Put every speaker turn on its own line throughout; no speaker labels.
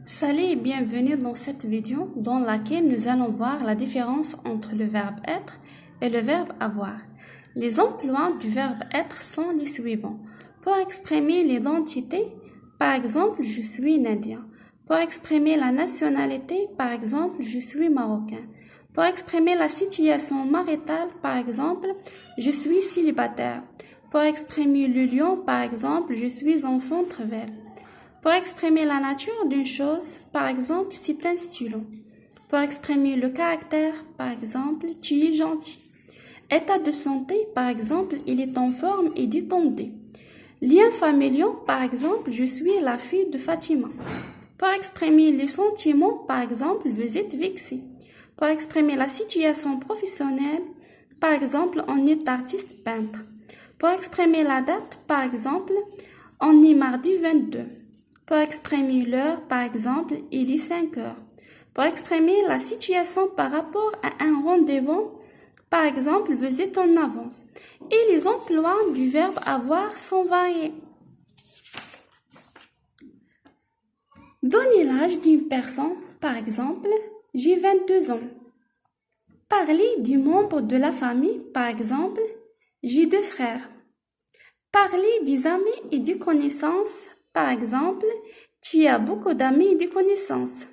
Salut et bienvenue dans cette vidéo dans laquelle nous allons voir la différence entre le verbe être et le verbe avoir. Les emplois du verbe être sont les suivants. Pour exprimer l'identité, par exemple, je suis indien. Pour exprimer la nationalité, par exemple, je suis marocain. Pour exprimer la situation maritale, par exemple, je suis célibataire. Pour exprimer le lion, par exemple, je suis en centre-ville. Pour exprimer la nature d'une chose, par exemple, c'est un stylo. Pour exprimer le caractère, par exemple, tu es gentil. État de santé, par exemple, il est en forme et détendu. Liens familiaux, par exemple, je suis la fille de Fatima. Pour exprimer les sentiments, par exemple, vous êtes vexé. Pour exprimer la situation professionnelle, par exemple, on est artiste peintre. Pour exprimer la date, par exemple, on est mardi 22. Pour exprimer l'heure, par exemple, il est 5 heures. Pour exprimer la situation par rapport à un rendez-vous, par exemple, vous êtes en avance. Et les emplois du verbe avoir sont variés. Donnez l'âge d'une personne, par exemple, j'ai 22 ans. Parler du membre de la famille, par exemple, j'ai 2 frères. Parler des amis et des connaissances, par exemple, tu as beaucoup d'amis et de connaissances.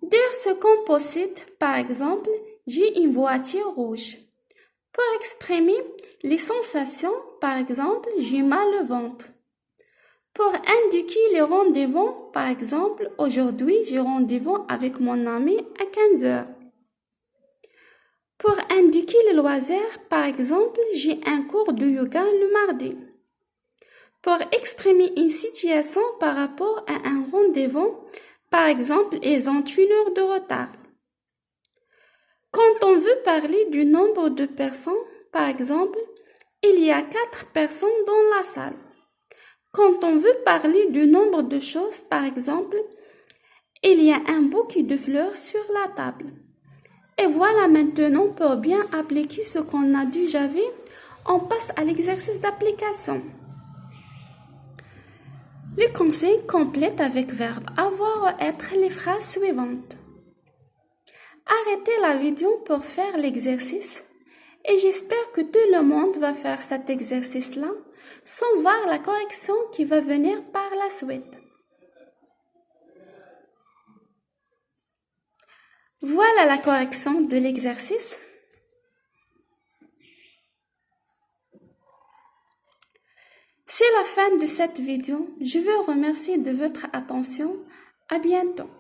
Dire ce qu'on possède, par exemple, j'ai une voiture rouge. Pour exprimer les sensations, par exemple, j'ai mal au ventre. Pour indiquer les rendez-vous, par exemple, aujourd'hui, j'ai rendez-vous avec mon ami à 15 heures. Pour indiquer les loisirs, par exemple, j'ai un cours de yoga le mardi. Pour exprimer une situation par rapport à un rendez-vous, par exemple, ils ont 1 heure de retard. Quand on veut parler du nombre de personnes, par exemple, il y a 4 personnes dans la salle. Quand on veut parler du nombre de choses, par exemple, il y a un bouquet de fleurs sur la table. Et voilà maintenant, pour bien appliquer ce qu'on a déjà vu, on passe à l'exercice d'application. Le conseil complète avec verbe avoir ou être les phrases suivantes. Arrêtez la vidéo pour faire l'exercice et j'espère que tout le monde va faire cet exercice-là sans voir la correction qui va venir par la suite. Voilà la correction de l'exercice. C'est la fin de cette vidéo. Je vous remercie de votre attention. À bientôt.